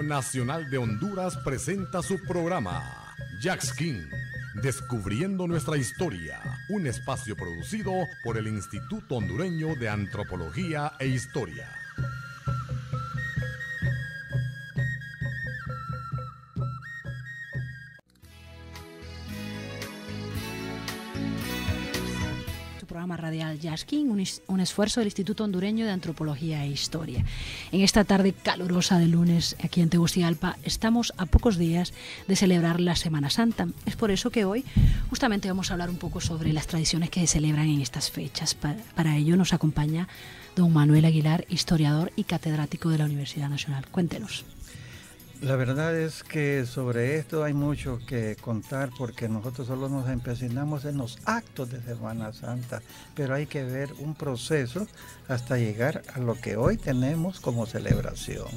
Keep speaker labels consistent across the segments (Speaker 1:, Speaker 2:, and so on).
Speaker 1: Nacional de Honduras presenta su programa Jax King, Descubriendo Nuestra Historia, un espacio producido por el Instituto Hondureño de Antropología e Historia.
Speaker 2: Programa radial Jax King, un esfuerzo del Instituto Hondureño de Antropología e Historia. En esta tarde calurosa de lunes aquí en Tegucigalpa estamos a pocos días de celebrar la Semana Santa. Es por eso que hoy justamente vamos a hablar un poco sobre las tradiciones que se celebran en estas fechas. Para ello nos acompaña don Manuel Aguilar, historiador y catedrático de la Universidad Nacional. Cuéntenos.
Speaker 3: La verdad es que sobre esto hay mucho que contar porque nosotros solo nos empecinamos en los actos de Semana Santa, pero hay que ver un proceso hasta llegar a lo que hoy tenemos como celebración.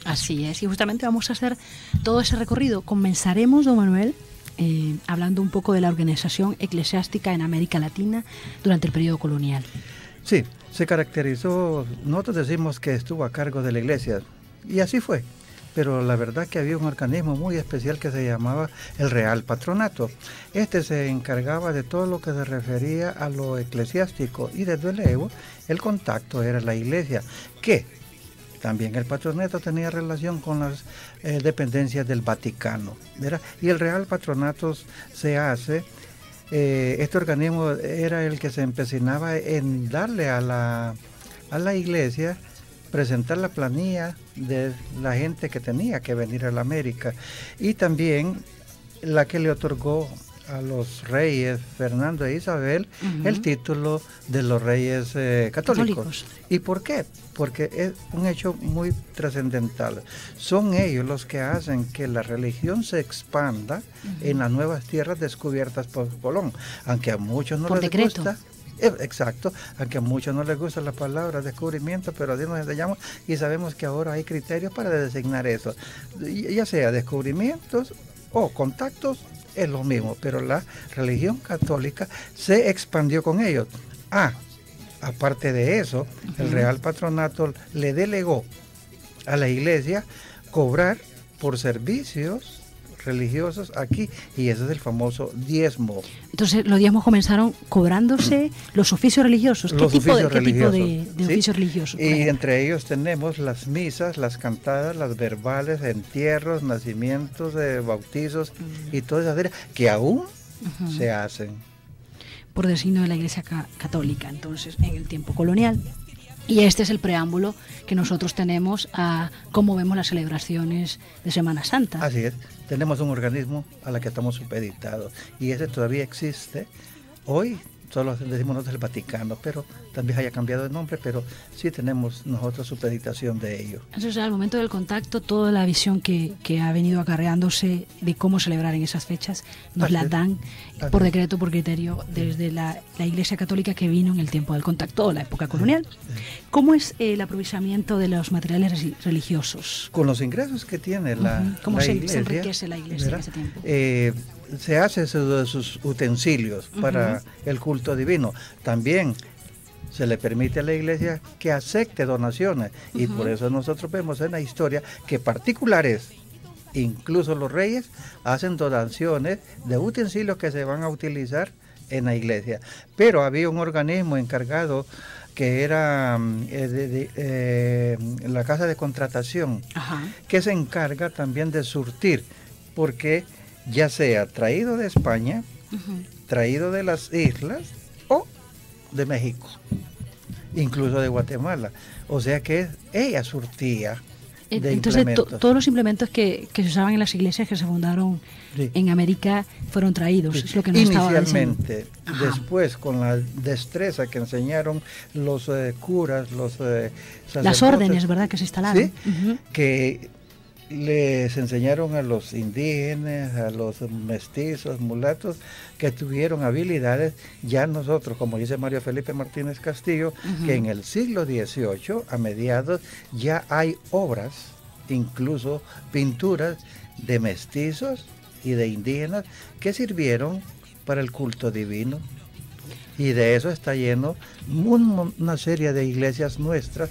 Speaker 2: Así es, y justamente vamos a hacer todo ese recorrido. Comenzaremos, don Manuel, hablando un poco de la organización eclesiástica en América Latina durante el periodo colonial.
Speaker 3: Sí, se caracterizó, nosotros decimos que estuvo a cargo de la iglesia, y así fue. Pero la verdad que había un organismo muy especial que se llamaba el Real Patronato. Este se encargaba de todo lo que se refería a lo eclesiástico y desde luego el contacto era la iglesia, que también el patronato tenía relación con las dependencias del Vaticano, ¿verdad? Y el Real Patronato se hace, este organismo era el que se empecinaba en darle a la iglesia, presentar la planilla de la gente que tenía que venir a la América y también la que le otorgó a los reyes Fernando e Isabel el título de los reyes católicos. ¿Y por qué? Porque es un hecho muy trascendental. Son ellos los que hacen que la religión se expanda en las nuevas tierras descubiertas por Colón, aunque a muchos no les gusta. Exacto, aunque a muchos no les gusta la palabra descubrimiento, pero así nos enseñamos y sabemos que ahora hay criterios para designar eso. Ya sea descubrimientos o contactos, es lo mismo, pero la religión católica se expandió con ellos. Aparte de eso, el Real Patronato le delegó a la iglesia cobrar por servicios religiosos aquí, y ese es el famoso diezmo.
Speaker 2: Entonces los diezmos comenzaron cobrándose los oficios religiosos. ¿Qué tipo de oficios religiosos?
Speaker 3: Y entre ellos tenemos las misas, las cantadas, las verbales, entierros, nacimientos, bautizos y todas esas áreas que aún se hacen.
Speaker 2: Por designio de la Iglesia Católica, entonces, en el tiempo colonial. Y este es el preámbulo que nosotros tenemos a cómo vemos las celebraciones de Semana Santa.
Speaker 3: Así es, tenemos un organismo a la que estamos supeditados y ese todavía existe. Hoy solo decimos nosotros el Vaticano, pero también haya cambiado de nombre, pero sí tenemos nosotros supeditación de ello.
Speaker 2: Entonces, al momento del contacto, toda la visión que ha venido acarreándose de cómo celebrar en esas fechas, nos la dan por decreto, por criterio, desde la Iglesia Católica que vino en el tiempo del contacto, o la época colonial. ¿Cómo es el aprovechamiento de los materiales religiosos?
Speaker 3: Con los ingresos que tiene
Speaker 2: ¿Cómo se
Speaker 3: iglesia,
Speaker 2: enriquece la iglesia en ese tiempo?
Speaker 3: Se hace de sus utensilios para el culto divino. También se le permite a la iglesia que acepte donaciones y por eso nosotros vemos en la historia que particulares, incluso los reyes, hacen donaciones de utensilios que se van a utilizar en la iglesia. Pero había un organismo encargado que era la casa de contratación, que se encarga también de surtir, porque ya sea traído de España, traído de las islas o de México, incluso de Guatemala. O sea que ella surtía de implementos.
Speaker 2: Todos los implementos que se usaban en las iglesias que se fundaron en América fueron traídos, es lo que nos
Speaker 3: inicialmente, después con la destreza que enseñaron los curas, los sacerdotes,
Speaker 2: las órdenes, ¿verdad?, que se instalaron.
Speaker 3: ¿Sí? Que les enseñaron a los indígenas, a los mestizos, mulatos, que tuvieron habilidades. Ya nosotros, como dice Mario Felipe Martínez Castillo, que en el siglo XVIII, a mediados, ya hay obras, incluso pinturas de mestizos y de indígenas que sirvieron para el culto divino. Y de eso está lleno una serie de iglesias nuestras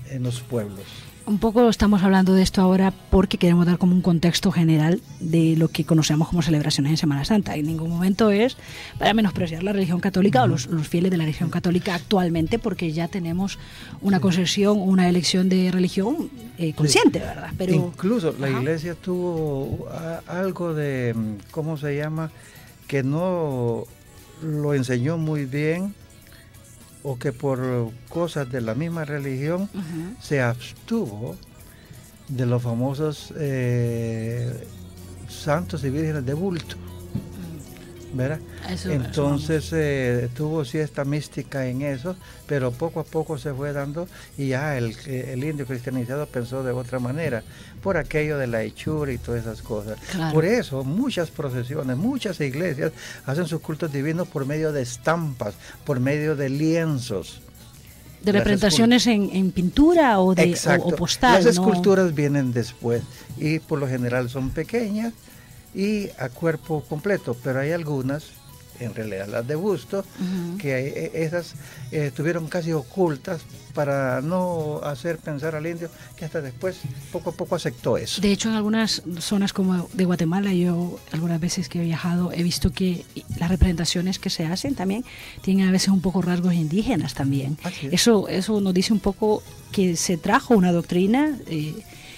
Speaker 3: en los pueblos.
Speaker 2: Un poco estamos hablando de esto ahora porque queremos dar como un contexto general de lo que conocemos como celebraciones en Semana Santa. En ningún momento es para menospreciar la religión católica o los fieles de la religión católica actualmente, porque ya tenemos una concesión, una elección de religión consciente, ¿verdad? Pero
Speaker 3: incluso la Iglesia tuvo algo de, ¿cómo se llama?, que no lo enseñó muy bien, o que por cosas de la misma religión se abstuvo de los famosos santos y vírgenes de bulto, ¿verdad? Entonces tuvo cierta mística en eso, pero poco a poco se fue dando, y ya el indio cristianizado pensó de otra manera, por aquello de la hechura y todas esas cosas. Claro. Por eso muchas procesiones, muchas iglesias hacen sus cultos divinos por medio de estampas, por medio de lienzos.
Speaker 2: De representaciones en pintura o postal.
Speaker 3: Las esculturas vienen después y por lo general son pequeñas y a cuerpo completo, pero hay algunas, en realidad las de busto, que esas estuvieron casi ocultas para no hacer pensar al indio, que hasta después poco a poco aceptó eso.
Speaker 2: De hecho, en algunas zonas como de Guatemala, yo algunas veces que he viajado he visto que las representaciones que se hacen también tienen a veces un poco rasgos indígenas también. Eso nos dice un poco que se trajo una doctrina,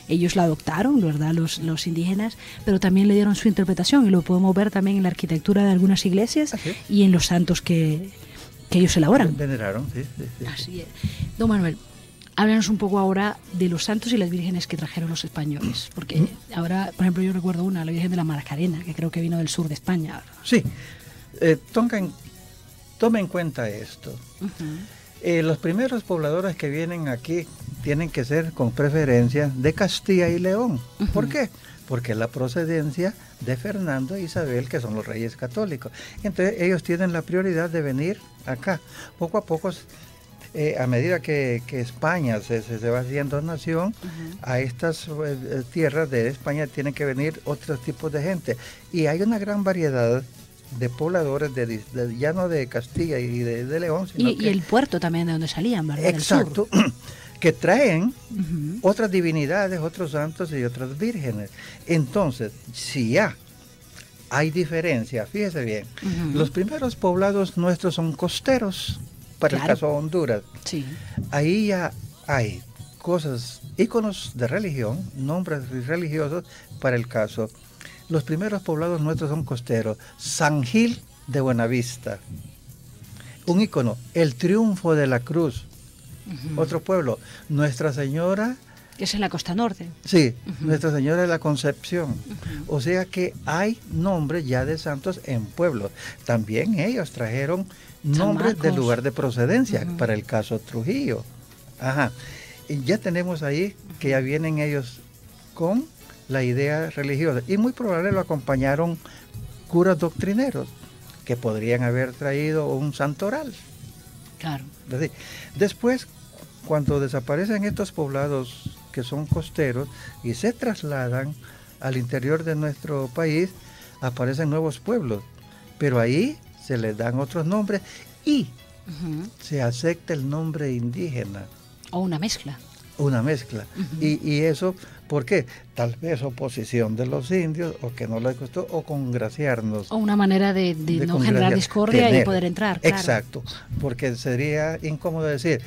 Speaker 2: ellos la adoptaron, ¿verdad?, los indígenas, pero también le dieron su interpretación, y lo podemos ver también en la arquitectura de algunas iglesias y en los santos que ellos elaboran.
Speaker 3: Veneraron, sí.
Speaker 2: Así es. Don Manuel, háblanos un poco ahora de los santos y las vírgenes que trajeron los españoles, porque ahora, por ejemplo, yo recuerdo una, la Virgen de la Macarena, que creo que vino del sur de España.
Speaker 3: Sí, tome en cuenta esto. Los primeros pobladores que vienen aquí tienen que ser con preferencia de Castilla y León. ¿Por qué? Porque la procedencia de Fernando e Isabel, que son los reyes católicos. Entonces ellos tienen la prioridad de venir acá. Poco a poco, a medida que España se va haciendo nación, a estas tierras de España tienen que venir otros tipos de gente. Y hay una gran variedad de pobladores ya no de Castilla y de León, sino
Speaker 2: y el puerto también de donde salían, ¿verdad?
Speaker 3: Exacto. Del sur. Que traen otras divinidades, otros santos y otras vírgenes. Entonces, si ya hay diferencia, fíjese bien, los primeros poblados nuestros son costeros, para el caso de Honduras.
Speaker 2: Sí.
Speaker 3: Ahí ya hay cosas, íconos de religión, nombres religiosos para el caso. Los primeros poblados nuestros son costeros. San Gil de Buenavista, un ícono, el Triunfo de la Cruz. Otro pueblo, Nuestra Señora,
Speaker 2: que es en la costa norte.
Speaker 3: Sí, Nuestra Señora de la Concepción. O sea que hay nombres ya de santos en pueblos. También ellos trajeron nombres del lugar de procedencia, para el caso Trujillo. Y ya tenemos ahí que ya vienen ellos con la idea religiosa. Y muy probable lo acompañaron curas doctrineros, que podrían haber traído un santoral.
Speaker 2: Claro.
Speaker 3: Después, cuando desaparecen estos poblados que son costeros y se trasladan al interior de nuestro país, aparecen nuevos pueblos, pero ahí se les dan otros nombres y se acepta el nombre indígena.
Speaker 2: O una mezcla.
Speaker 3: Una mezcla. Y eso, ¿por qué? Tal vez oposición de los indios, o que no les gustó, o congraciarnos.
Speaker 2: O una manera de no generar discordia y poder entrar. Claro.
Speaker 3: Exacto, porque sería incómodo decir,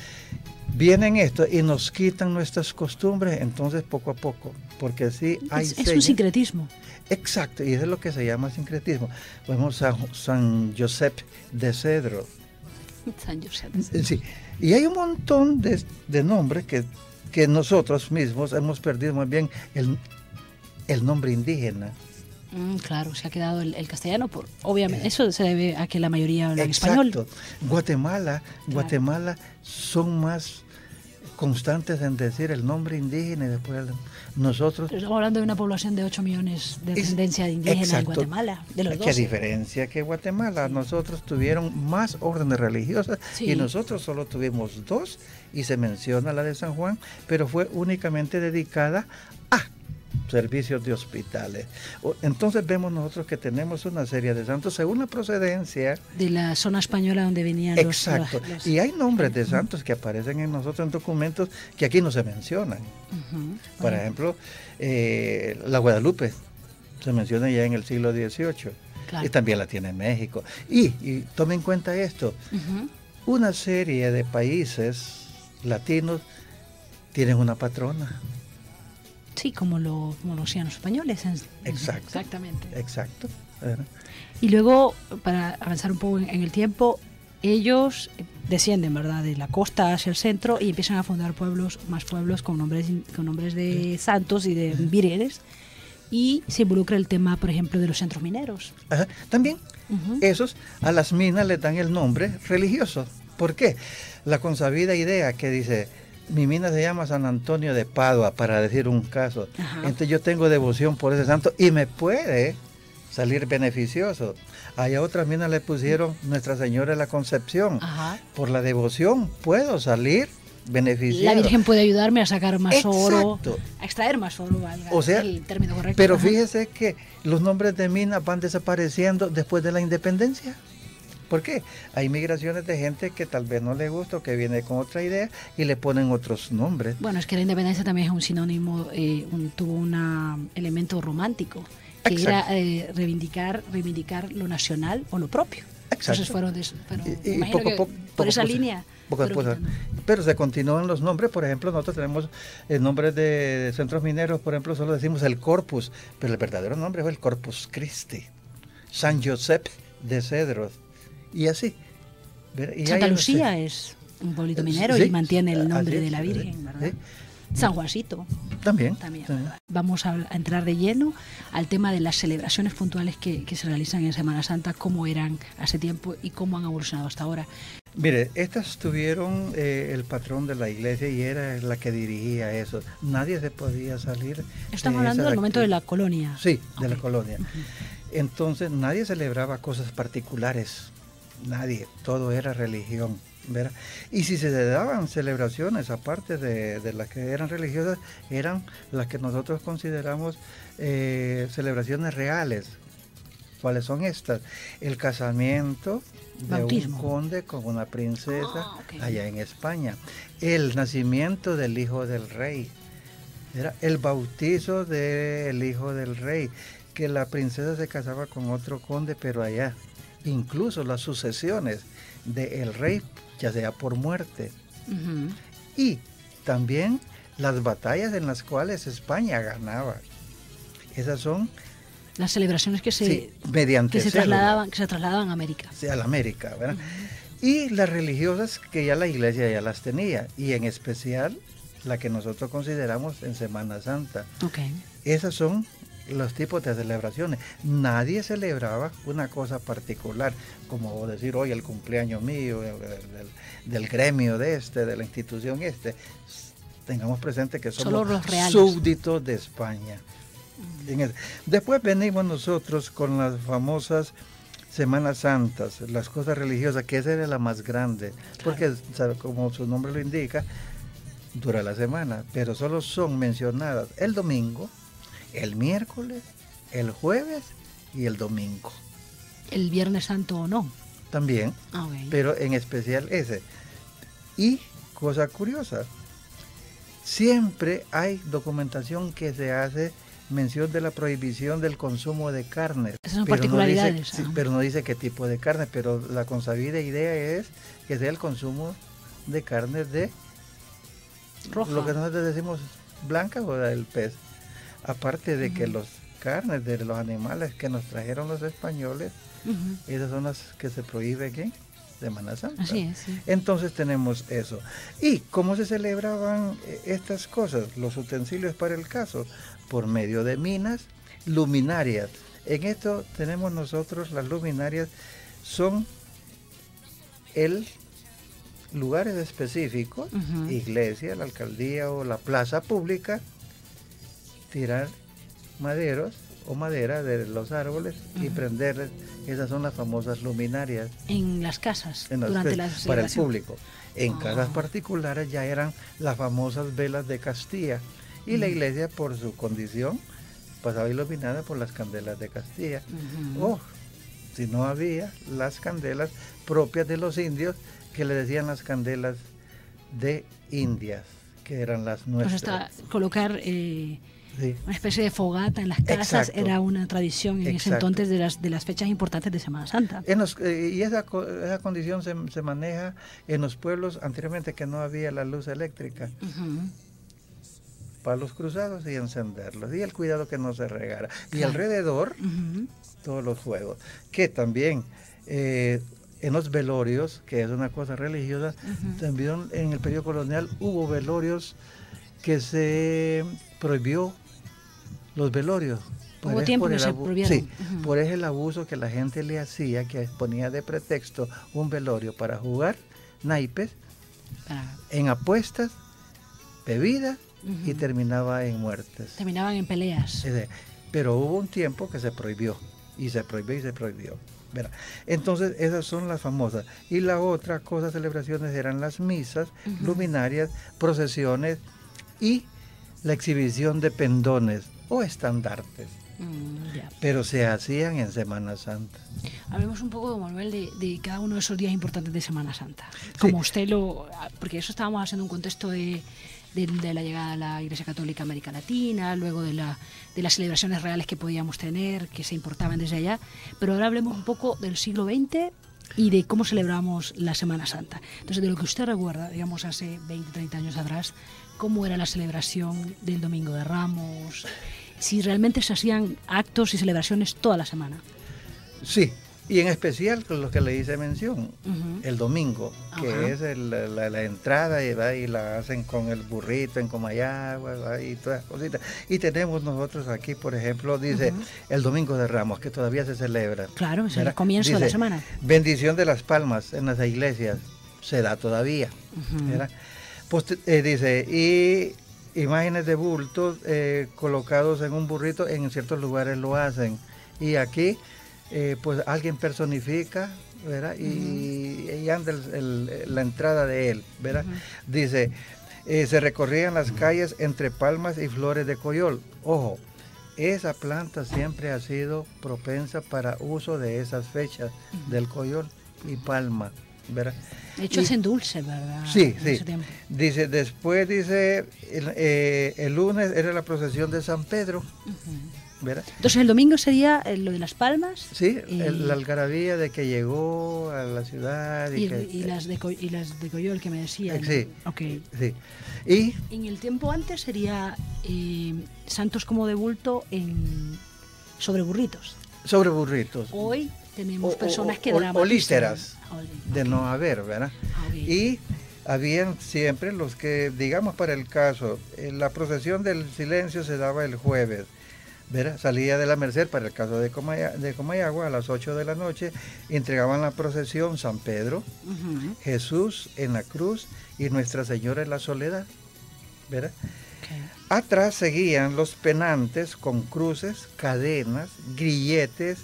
Speaker 3: vienen esto y nos quitan nuestras costumbres, entonces poco a poco, porque sí hay...
Speaker 2: Es un sincretismo.
Speaker 3: Exacto, y eso es lo que se llama sincretismo. Vemos a San Josep de Cedro.
Speaker 2: San Josep de Cedro.
Speaker 3: Sí, y hay un montón de nombres que nosotros mismos hemos perdido más bien el nombre indígena.
Speaker 2: Claro, se ha quedado el castellano, obviamente. Eso se debe a que la mayoría habla español.
Speaker 3: Exacto. Guatemala son más constantes en decir el nombre indígena y después nosotros...
Speaker 2: Estamos hablando de una población de 8 millones de descendencia indígena en Guatemala, de los 12.
Speaker 3: ¿Qué diferencia que Guatemala? Nosotros tuvieron más órdenes religiosas y nosotros solo tuvimos 2, y se menciona la de San Juan, pero fue únicamente dedicada a servicios de hospitales. Entonces vemos nosotros que tenemos una serie de santos según la procedencia
Speaker 2: de la zona española donde venían
Speaker 3: exacto.
Speaker 2: los...
Speaker 3: Y hay nombres de santos que aparecen en nosotros en documentos que aquí no se mencionan. Por ejemplo, la Guadalupe se menciona ya en el siglo XVIII. Claro. Y también la tiene México. Y tome en cuenta esto, una serie de países latinos tienen una patrona.
Speaker 2: Sí, como los océanos españoles.
Speaker 3: Exacto.
Speaker 2: Exactamente.
Speaker 3: Exacto.
Speaker 2: Y luego, para avanzar un poco en el tiempo, ellos descienden, ¿verdad?, de la costa hacia el centro y empiezan a fundar más pueblos con nombres de santos y de vírgenes. Y se involucra el tema, por ejemplo, de los centros mineros.
Speaker 3: Ajá. También, esos a las minas les dan el nombre religioso. ¿Por qué? La consabida idea que dice, mi mina se llama San Antonio de Padua, para decir un caso. Ajá. Entonces yo tengo devoción por ese santo y me puede salir beneficioso. Allá otras minas le pusieron Nuestra Señora de la Concepción. Ajá. Por la devoción puedo salir beneficiado.
Speaker 2: La Virgen puede ayudarme a sacar más oro, a extraer más oro, valga el término correcto.
Speaker 3: Pero fíjese que los nombres de minas van desapareciendo después de la independencia. ¿Por qué? Hay migraciones de gente que tal vez no le gusta o que viene con otra idea y le ponen otros nombres.
Speaker 2: Bueno, es que la independencia también es un sinónimo, tuvo un elemento romántico, que exacto. Era reivindicar lo nacional o lo propio. Exacto. Entonces fueron
Speaker 3: y poco,
Speaker 2: por esa línea.
Speaker 3: Pero se continúan los nombres. Por ejemplo, nosotros tenemos nombres de centros mineros, por ejemplo, solo decimos el Corpus, pero el verdadero nombre fue el Corpus Christi, San Josep de Cedros, y así. Y
Speaker 2: Santa Lucía es un pueblito minero y mantiene el nombre de la Virgen, ¿verdad? Sí. San Juancito.
Speaker 3: También.
Speaker 2: Vamos a entrar de lleno al tema de las celebraciones puntuales que se realizan en Semana Santa, cómo eran hace tiempo y cómo han evolucionado hasta ahora.
Speaker 3: Mire, estas tuvieron el patrón de la iglesia y era la que dirigía eso. Nadie se podía salir.
Speaker 2: Estamos hablando del momento de la colonia.
Speaker 3: Sí, de la colonia. Entonces nadie celebraba cosas particulares. Nadie. Todo era religión. ¿Verdad? Y si se daban celebraciones, aparte de las que eran religiosas, eran las que nosotros consideramos celebraciones reales. ¿Cuáles son estas? El casamiento de un conde con una princesa allá en España. El nacimiento del hijo del rey. Era el bautizo del hijo del rey. Que la princesa se casaba con otro conde, pero allá. Incluso las sucesiones del rey, ya sea por muerte. Y también las batallas en las cuales España ganaba. Esas son
Speaker 2: las celebraciones que se trasladaban a América.
Speaker 3: Sí, a la América, ¿verdad? Y las religiosas que ya la iglesia ya las tenía, y en especial la que nosotros consideramos en Semana Santa. Esas son los tipos de celebraciones. Nadie celebraba una cosa particular, como decir hoy el cumpleaños mío, del gremio de la institución Tengamos presente que somos súbditos de España. Después venimos nosotros con las famosas Semanas Santas, las cosas religiosas, que esa era la más grande, porque como su nombre lo indica, dura la semana, pero solo son mencionadas el domingo, el miércoles, el jueves y el domingo.
Speaker 2: ¿El Viernes Santo o no?
Speaker 3: También, pero en especial ese. Y, cosa curiosa, siempre hay documentación que se hace mención de la prohibición del consumo de carne.
Speaker 2: Esas son particularidades.
Speaker 3: Pero no dice qué tipo de carne, pero la consabida idea es que sea el consumo de carne de roja, lo que nosotros decimos blanca o del pez. Aparte de que las carnes de los animales que nos trajeron los españoles, esas son las que se prohíben en Semana Santa.
Speaker 2: Así es, sí.
Speaker 3: Entonces tenemos eso. ¿Y cómo se celebraban estas cosas? Los utensilios para el caso, por medio de minas, luminarias. En esto tenemos nosotros, las luminarias son lugares específicos, iglesia, la alcaldía o la plaza pública, tirar maderos o madera de los árboles y prenderles. Esas son las famosas luminarias.
Speaker 2: En las casas,
Speaker 3: durante la celebración. Para el público. En casas particulares ya eran las famosas velas de Castilla. Y la iglesia, por su condición, pasaba iluminada por las candelas de Castilla. O, si no había, las candelas propias de los indios, que le decían las candelas de Indias, que eran las nuestras.
Speaker 2: Pues colocar una especie de fogata en las casas. Exacto. Era una tradición en ese entonces de las fechas importantes de Semana Santa.
Speaker 3: Y esa condición se maneja en los pueblos anteriormente, que no había la luz eléctrica. Palos cruzados y encenderlos, y el cuidado que no se regara. Y alrededor, todos los juegos, que también en los velorios, que es una cosa religiosa, también en el periodo colonial hubo velorios que se prohibió los velorios.
Speaker 2: Hubo tiempo que se prohibieron.
Speaker 3: Sí, por el abuso que la gente le hacía, que ponía de pretexto un velorio para jugar naipes, en apuestas, bebidas, y terminaba en muertes.
Speaker 2: Terminaban en peleas.
Speaker 3: Pero hubo un tiempo que se prohibió, y se prohibió, y se prohibió. ¿Verdad? Entonces esas son las famosas. Y la otra cosa, celebraciones, eran las misas, luminarias, procesiones y la exhibición de pendones o estandartes. Pero se hacían en Semana Santa.
Speaker 2: Hablemos un poco, Manuel, de cada uno de esos días importantes de Semana Santa. Como usted porque eso estábamos haciendo un contexto de la llegada a la Iglesia Católica a América Latina, luego de las celebraciones reales que podíamos tener, que se importaban desde allá, pero ahora hablemos un poco del siglo XX y de cómo celebramos la Semana Santa. Entonces, de lo que usted recuerda, digamos, hace 20, 30 años atrás, ¿cómo era la celebración del Domingo de Ramos? Si realmente se hacían actos y celebraciones toda la semana.
Speaker 3: Sí. Y en especial con lo que le hice mención, el domingo, que es la entrada, y la hacen con el burrito en Comayagua, y todas las cositas. Y tenemos nosotros aquí, por ejemplo, dice el Domingo de Ramos, que todavía se celebra.
Speaker 2: Claro, es el comienzo de la semana.
Speaker 3: Bendición de las palmas en las iglesias, se da todavía. Pues, dice, y imágenes de bultos colocados en un burrito, en ciertos lugares lo hacen. Y aquí pues alguien personifica, ¿verdad? Y anda la entrada de él, ¿verdad? Dice, se recorrían las calles entre palmas y flores de coyol. Ojo, esa planta siempre ha sido propensa para uso de esas fechas del coyol y palma, ¿verdad?
Speaker 2: De hecho, hacen dulce, ¿verdad?
Speaker 3: Sí, sí. Dice, después dice, el lunes era la procesión de San Pedro. ¿Verdad?
Speaker 2: Entonces el domingo sería lo de las palmas.
Speaker 3: Sí, la algarabía de que llegó a la ciudad.
Speaker 2: Y las de Coyol que me decían.
Speaker 3: Sí,
Speaker 2: okay.
Speaker 3: Sí. Y
Speaker 2: en el tiempo antes sería santos como de bulto sobre burritos.
Speaker 3: Sobre burritos.
Speaker 2: Hoy tenemos personas que
Speaker 3: dramatizan. O líceras, de no haber, ¿verdad? Y habían siempre los que, digamos para el caso, la procesión del silencio se daba el jueves. ¿Verdad? Salía de la Merced, para el caso de Comayagua, a las 8 de la noche, entregaban la procesión San Pedro, Jesús en la cruz y Nuestra Señora en la soledad. ¿Verdad? Atrás seguían los penantes con cruces, cadenas, grilletes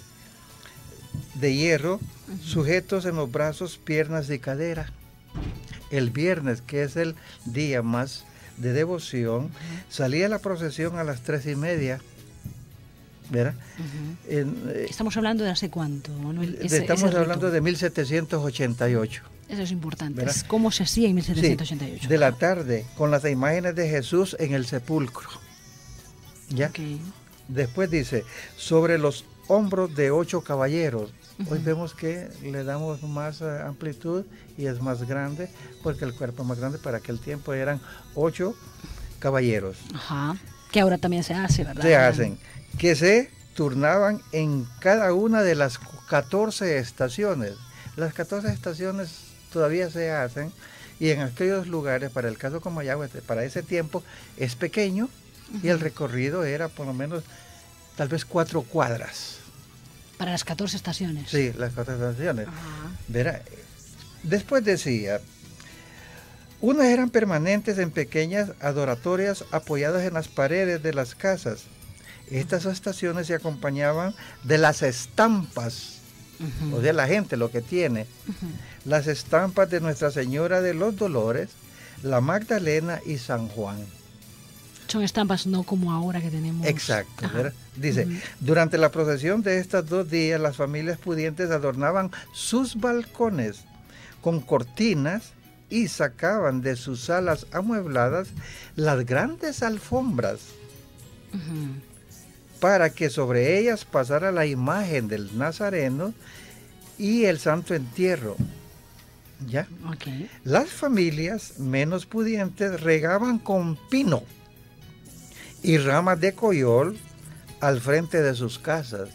Speaker 3: de hierro, sujetos en los brazos, piernas y cadera. El viernes, que es el día más de devoción, salía la procesión a las 3:30. ¿Verdad?
Speaker 2: Estamos hablando de hace cuánto, Manuel.
Speaker 3: Estamos hablando de 1788.
Speaker 2: Eso es importante. ¿Cómo se hacía en 1788?
Speaker 3: Sí, de la tarde, con las imágenes de Jesús en el sepulcro. ¿Ya? Después dice, sobre los hombros de 8 caballeros. Hoy vemos que le damos más amplitud y es más grande, porque el cuerpo es más grande. Para aquel tiempo eran 8 caballeros.
Speaker 2: Que ahora también se hace, ¿verdad?
Speaker 3: Se hacen. Que se turnaban en cada una de las 14 estaciones. Las 14 estaciones todavía se hacen, y en aquellos lugares, para el caso como Comayagua, para ese tiempo es pequeño, y el recorrido era por lo menos tal vez 4 cuadras.
Speaker 2: Para las 14 estaciones.
Speaker 3: Sí, las 14 estaciones. Verá, después decía, unas eran permanentes en pequeñas adoratorias apoyadas en las paredes de las casas. Estas estaciones se acompañaban de las estampas, o sea, la gente lo que tiene, las estampas de Nuestra Señora de los Dolores, la Magdalena y San Juan.
Speaker 2: Son estampas no como ahora que tenemos.
Speaker 3: Exacto, ¿verdad? Dice, durante la procesión de estos 2 días, las familias pudientes adornaban sus balcones con cortinas y sacaban de sus salas amuebladas las grandes alfombras para que sobre ellas pasara la imagen del Nazareno y el Santo Entierro. ¿Ya?
Speaker 2: Okay.
Speaker 3: Las familias menos pudientes regaban con pino y ramas de coyol al frente de sus casas.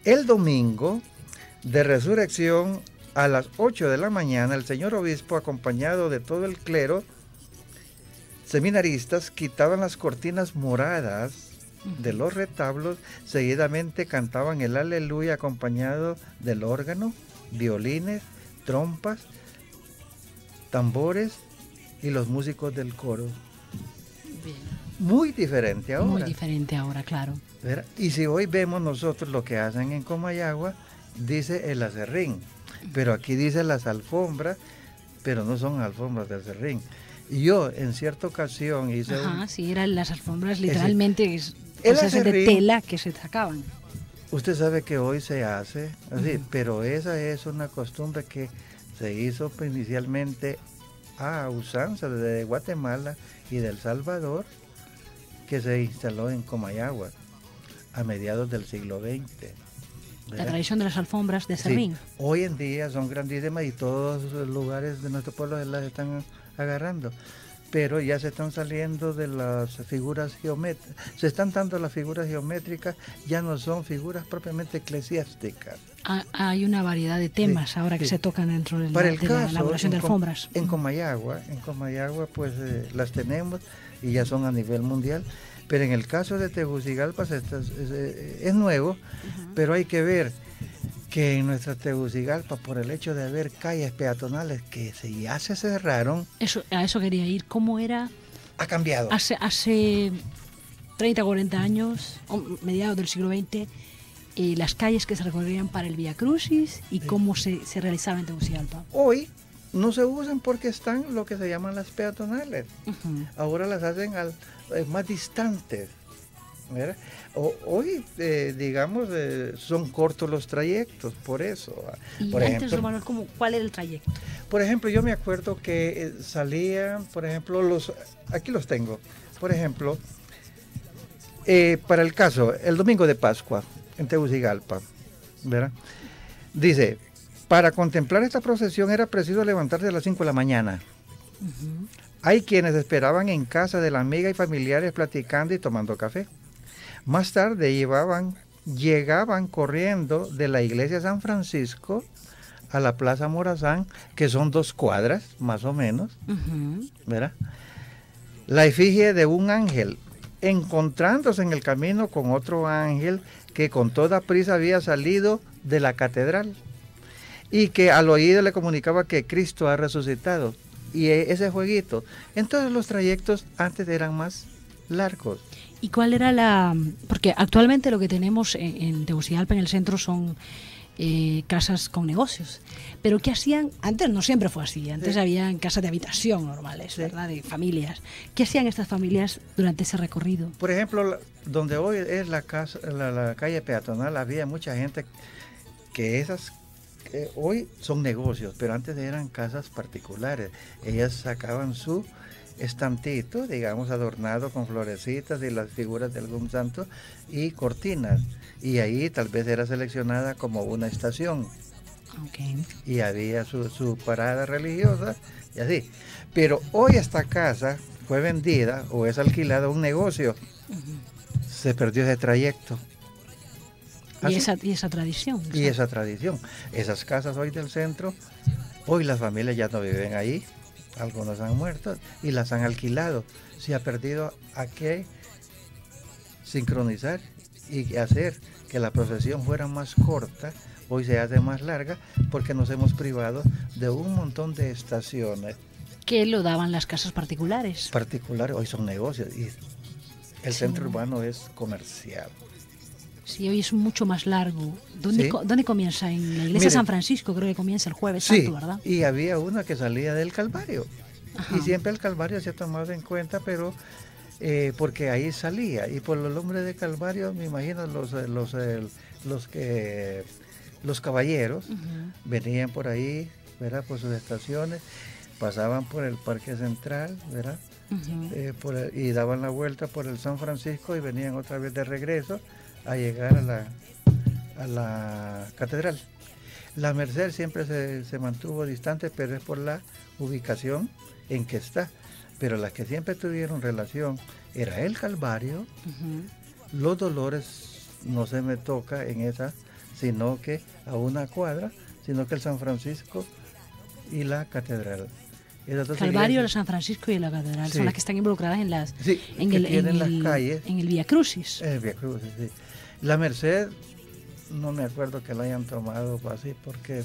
Speaker 3: El domingo de resurrección a las 8 de la mañana, el señor obispo, acompañado de todo el clero, seminaristas, quitaban las cortinas moradas de los retablos, seguidamente cantaban el aleluya acompañado del órgano, violines, trompas, tambores y los músicos del coro.
Speaker 2: Bien.
Speaker 3: Muy diferente ahora.
Speaker 2: Muy diferente ahora, claro.
Speaker 3: ¿Verdad? Y si hoy vemos nosotros lo que hacen en Comayagua, dice el acerrín, pero aquí dice las alfombras, pero no son alfombras de acerrín. Y yo en cierta ocasión hice
Speaker 2: sí, eran las alfombras literalmente
Speaker 3: el
Speaker 2: cosas de tela que se sacaban.
Speaker 3: Usted sabe que hoy se hace así, pero esa es una costumbre que se hizo inicialmente a usanza de Guatemala y de El Salvador, que se instaló en Comayagua a mediados del siglo XX.
Speaker 2: La tradición de las alfombras de serrín.
Speaker 3: Sí, hoy en día son grandísimas y todos los lugares de nuestro pueblo las están agarrando. Pero ya se están saliendo de las figuras geométricas, se están dando las figuras geométricas, ya no son figuras propiamente eclesiásticas.
Speaker 2: Hay una variedad de temas ahora que se tocan dentro de la elaboración de alfombras.
Speaker 3: En Comayagua pues las tenemos y ya son a nivel mundial, pero en el caso de Tegucigalpa es nuevo, pero hay que ver que en nuestra Tegucigalpa, por el hecho de haber calles peatonales que ya se cerraron...
Speaker 2: A eso quería ir. ¿Cómo era?
Speaker 3: Ha cambiado.
Speaker 2: Hace 30, 40 años, mediados del siglo XX, las calles que se recorrían para el Vía Crucis y cómo se realizaba en Tegucigalpa.
Speaker 3: Hoy no se usan porque están lo que se llaman las peatonales. Ahora las hacen más distantes. ¿Verdad? Hoy, digamos, son cortos los trayectos, por eso.
Speaker 2: Y
Speaker 3: por
Speaker 2: antes,
Speaker 3: ejemplo,
Speaker 2: Romano, ¿cuál era el trayecto?
Speaker 3: Por ejemplo, yo me acuerdo que salían, por ejemplo, aquí los tengo, por ejemplo, para el caso, el domingo de Pascua, en Tegucigalpa, ¿verdad? Dice, para contemplar esta procesión era preciso levantarse a las 5 de la mañana. Hay quienes esperaban en casa de la amiga y familiares platicando y tomando café. Más tarde llegaban corriendo de la iglesia San Francisco a la Plaza Morazán, que son 2 cuadras, más o menos, ¿verdad? La efigie de un ángel, encontrándose en el camino con otro ángel que con toda prisa había salido de la catedral y que al oído le comunicaba que Cristo ha resucitado. Y ese jueguito. Entonces los trayectos antes eran más largos.
Speaker 2: ¿Y cuál era porque actualmente lo que tenemos en Tegucigalpa, en el centro, son casas con negocios. Pero ¿qué hacían? Antes no siempre fue así. Antes habían casas de habitación normales, ¿verdad? De familias. ¿Qué hacían estas familias durante ese recorrido?
Speaker 3: Por ejemplo, donde hoy es la calle peatonal, había mucha gente que hoy son negocios, pero antes eran casas particulares. Ellas sacaban su estantito, digamos, adornado con florecitas y las figuras de algún santo y cortinas. Y ahí tal vez era seleccionada como una estación.
Speaker 2: Okay.
Speaker 3: Y había su parada religiosa y así. Pero hoy esta casa fue vendida o es alquilada a un negocio. Se perdió ese trayecto.
Speaker 2: Y esa tradición.
Speaker 3: Y esa tradición. Esas casas hoy del centro, hoy las familias ya no viven ahí. Algunos han muerto y las han alquilado. Se ha perdido a qué sincronizar y hacer que la procesión fuera más corta. Hoy se hace más larga porque nos hemos privado de un montón de estaciones.
Speaker 2: Que lo daban las casas particulares.
Speaker 3: Particulares, hoy son negocios y el centro urbano es comercial.
Speaker 2: Sí, hoy es mucho más largo. ¿Dónde comienza? En la iglesia San Francisco, creo que comienza el Jueves Santo, ¿verdad?
Speaker 3: Y había una que salía del Calvario. Ajá. Y siempre el Calvario se ha tomado en cuenta, pero porque ahí salía, y por los hombres de Calvario, me imagino los caballeros venían por ahí, ¿verdad? Por sus estaciones, pasaban por el Parque Central, ¿verdad? Y daban la vuelta por el San Francisco y venían otra vez de regreso a llegar a la catedral. La Merced siempre se mantuvo distante, pero es por la ubicación en que está. Pero las que siempre tuvieron relación era el Calvario, los Dolores no se me toca en esa, sino que a una cuadra, sino que el San Francisco y la catedral.
Speaker 2: Calvario, el San Francisco y la catedral son las que están involucradas en las
Speaker 3: las calles,
Speaker 2: en el Vía Crucis.
Speaker 3: El Vía Crucis, sí. La Merced no me acuerdo que la hayan tomado así porque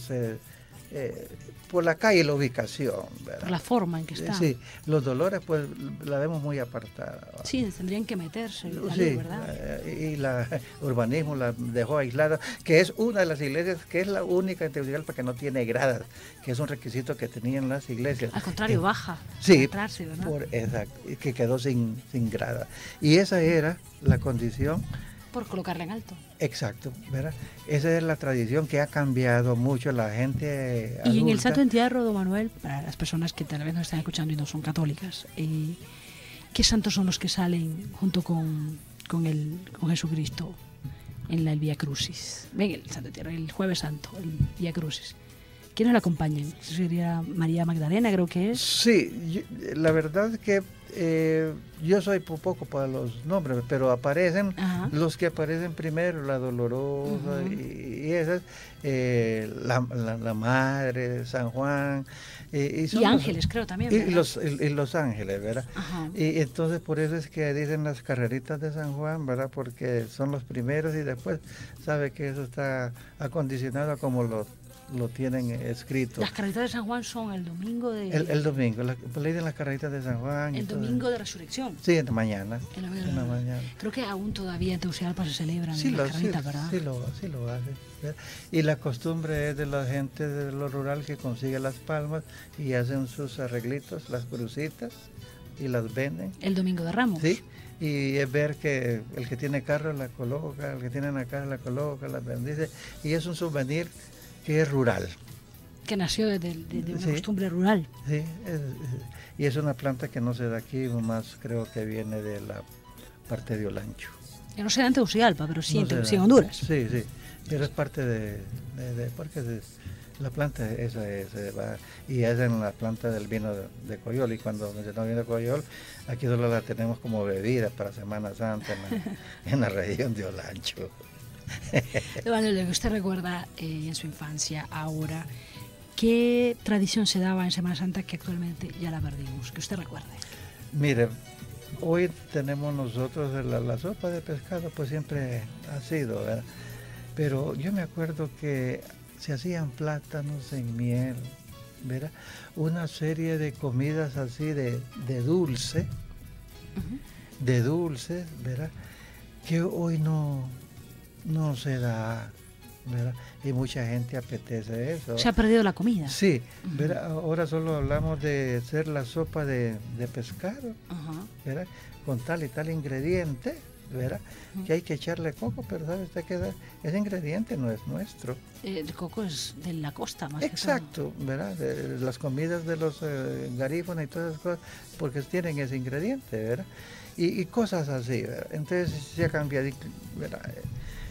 Speaker 3: por la calle y la ubicación, ¿verdad?
Speaker 2: Por la forma en que está.
Speaker 3: Sí, los Dolores pues la vemos muy apartada.
Speaker 2: Sí, tendrían que meterse, ¿verdad?
Speaker 3: Y el urbanismo la dejó aislada, que es una de las iglesias, que es la única en Tegucigalpa que no tiene gradas, que es un requisito que tenían las iglesias.
Speaker 2: Al contrario, baja.
Speaker 3: Sí,
Speaker 2: entrarse, ¿verdad?
Speaker 3: Exacto, que quedó sin grada. Y esa era la condición.
Speaker 2: Por colocarla en alto.
Speaker 3: Exacto, ¿verdad? Esa es la tradición que ha cambiado mucho la gente adulta.
Speaker 2: Y en el Santo Entierro, don Manuel, para las personas que tal vez nos están escuchando y no son católicas, ¿qué santos son los que salen junto con Jesucristo en el Vía Crucis? Ven, el Santo Entierro, el Jueves Santo, el Vía Crucis. ¿Quiénes la acompañan? Sería María Magdalena, creo que es.
Speaker 3: Sí, la verdad que yo soy poco para los nombres, pero aparecen los que aparecen primero, la Dolorosa y esas, la Madre, San Juan.
Speaker 2: Y ángeles, creo también.
Speaker 3: Y los ángeles, ¿verdad? Y entonces por eso es que dicen las carreritas de San Juan, ¿verdad? Porque son los primeros y después sabe que eso está acondicionado a como lo tienen escrito.
Speaker 2: Las carreritas de San Juan son el domingo de...
Speaker 3: El domingo, le dicen las carreritas de San Juan.
Speaker 2: El domingo de Resurrección.
Speaker 3: Sí, en la mañana.
Speaker 2: En la mañana. Creo que aún todavía en Tegucigalpa se celebran las carreritas, ¿verdad?
Speaker 3: Sí lo hacen. ¿verdad? Y la costumbre es de la gente de lo rural que consigue las palmas y hacen sus arreglitos, las crucitas, y las venden.
Speaker 2: El domingo de Ramos.
Speaker 3: Sí. Y es ver que el que tiene carro la coloca, el que tiene una casa la coloca, la bendice. Y es un souvenir que es rural.
Speaker 2: Que nació de una costumbre rural.
Speaker 3: Sí, y es una planta que no se da aquí, más creo que viene de la parte de Olancho.
Speaker 2: Que no se da en Tegucigalpa, pero sí, en Honduras.
Speaker 3: Sí, pero es parte porque la planta esa va, y es en la planta del vino de Coyol, y cuando mencionamos vino de Coyol, aquí solo la tenemos como bebida para Semana Santa en la región de Olancho.
Speaker 2: Bueno, lo que usted recuerda en su infancia, ahora, ¿qué tradición se daba en Semana Santa que actualmente ya la perdimos? Que usted recuerde.
Speaker 3: Mire, hoy tenemos nosotros la sopa de pescado, pues siempre ha sido, ¿verdad? Pero yo me acuerdo que se hacían plátanos en miel, ¿verdad? Una serie de comidas así de dulce, de dulces, ¿verdad? Que hoy no se da, ¿verdad? Y mucha gente apetece eso.
Speaker 2: Se ha perdido la comida.
Speaker 3: Sí, ¿verdad? Ahora solo hablamos de hacer la sopa de pescado, ¿verdad? Con tal y tal ingrediente, ¿verdad? Que hay que echarle coco, pero ¿sabe usted qué? Ese ingrediente no es nuestro.
Speaker 2: El coco es de la costa, más
Speaker 3: exacto, ¿verdad? De las comidas de los garífonas y todas esas cosas, porque tienen ese ingrediente, ¿verdad? Y cosas así, ¿verdad? Entonces se ha cambiado, ¿verdad?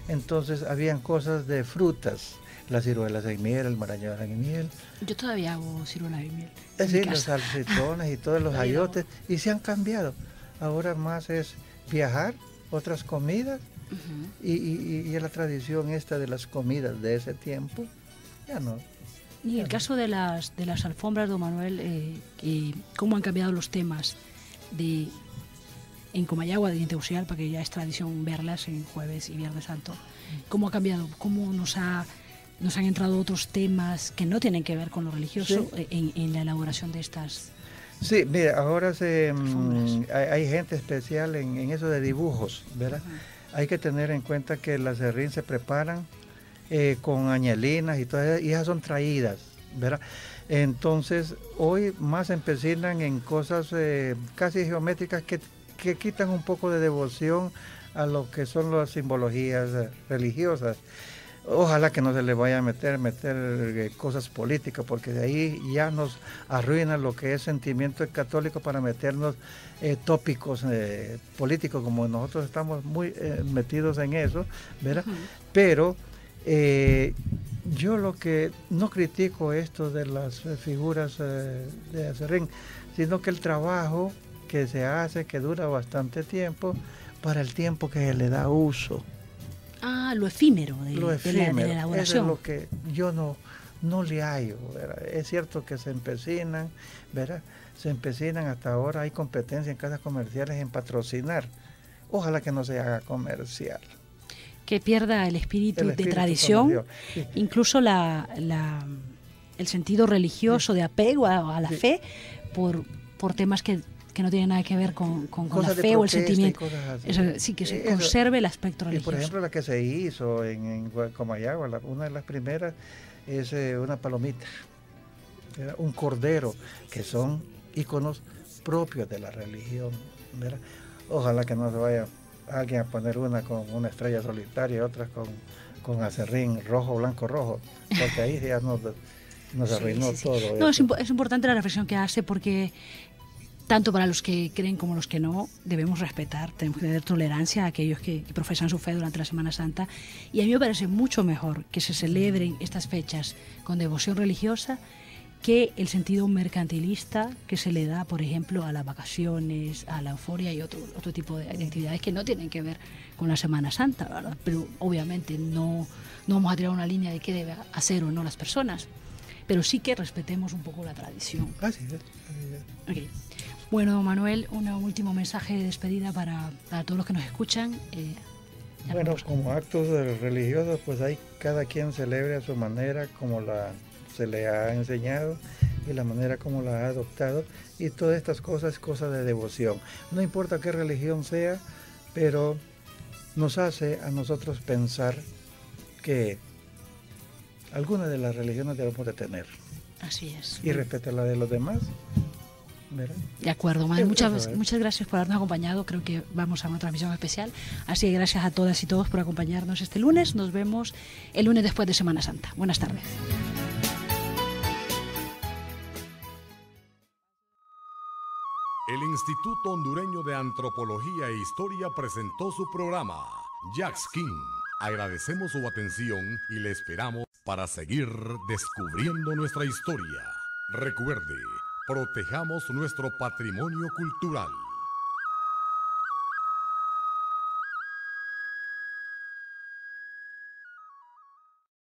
Speaker 3: Entonces habían cosas de frutas, las ciruelas en miel, el marañón en miel.
Speaker 2: Yo todavía hago ciruelas en miel.
Speaker 3: Sí, los salsitones y todos los ayotes, y se han cambiado. Ahora más es viajar, otras comidas, y la tradición esta de las comidas de ese tiempo, ya no.
Speaker 2: Y en el caso de las alfombras, don Manuel, ¿cómo han cambiado los temas en Comayagua, de Tegucigalpa, que ya es tradición verlas en Jueves y Viernes Santo? ¿Cómo ha cambiado? ¿Cómo nos han entrado otros temas que no tienen que ver con lo religioso en la elaboración de estas?
Speaker 3: Sí, mira, ahora hay gente especial en eso de dibujos, ¿verdad? Hay que tener en cuenta que las serrín se preparan con añelinas y todas, y esas son traídas, ¿verdad? Entonces, hoy más empecinan en cosas casi geométricas que que quitan un poco de devoción a lo que son las simbologías religiosas. Ojalá que no se le vaya a meter cosas políticas, porque de ahí ya nos arruina lo que es sentimiento católico para meternos tópicos políticos, como nosotros estamos muy metidos en eso, ¿verdad? Uh-huh. Pero yo lo que no critico esto de las figuras de Aserrín, sino que el trabajo que se hace, que dura bastante tiempo, para el tiempo que se le da uso.
Speaker 2: Ah, lo efímero de la elaboración.
Speaker 3: Eso es lo que yo no le hallo, ¿verdad? Es cierto que se empecinan, ¿verdad? Se empecinan, hasta ahora hay competencia en casas comerciales en patrocinar. Ojalá que no se haga comercial.
Speaker 2: Que pierda el espíritu de tradición, sí. Incluso el sentido religioso, sí, de apego a la, sí, fe, por temas que no tienen nada que ver con la fe o el sentimiento. Eso, sí, que se conserve el aspecto religioso.
Speaker 3: Por ejemplo, la que se hizo en Comayagua, una de las primeras es una palomita, un cordero, que son íconos propios de la religión, ¿verdad? Ojalá que no se vaya alguien a poner una con una estrella solitaria y otra con aserrín rojo, blanco, rojo, porque ahí ya nos arruinó todo.
Speaker 2: No, es importante la reflexión que hace, porque tanto para los que creen como los que no, debemos respetar, tenemos que tener tolerancia a aquellos que profesan su fe durante la Semana Santa, y a mí me parece mucho mejor que se celebren estas fechas con devoción religiosa que el sentido mercantilista que se le da, por ejemplo, a las vacaciones, a la euforia y otro tipo de actividades que no tienen que ver con la Semana Santa, ¿verdad? Pero obviamente no vamos a tirar una línea de qué debe hacer o no las personas, pero sí que respetemos un poco la tradición.
Speaker 3: Así es.
Speaker 2: Okay. Bueno, Manuel, un último mensaje de despedida para todos los que nos escuchan.
Speaker 3: Bueno, como actos religiosos, pues hay cada quien celebre a su manera, como se le ha enseñado y la manera como la ha adoptado, y todas estas cosas es cosa de devoción. No importa qué religión sea, pero nos hace a nosotros pensar que alguna de las religiones debemos de tener.
Speaker 2: Así es.
Speaker 3: Y respetar la de los demás. ¿Verdad?
Speaker 2: De acuerdo, Manuel, muchas gracias por habernos acompañado. Creo que vamos a una transmisión especial, así que gracias a todas y todos por acompañarnos este lunes. Nos vemos el lunes después de Semana Santa. Buenas tardes.
Speaker 1: El Instituto Hondureño de Antropología e Historia presentó su programa Jackskin. Agradecemos su atención y le esperamos para seguir descubriendo nuestra historia. Recuerde, protejamos nuestro patrimonio cultural.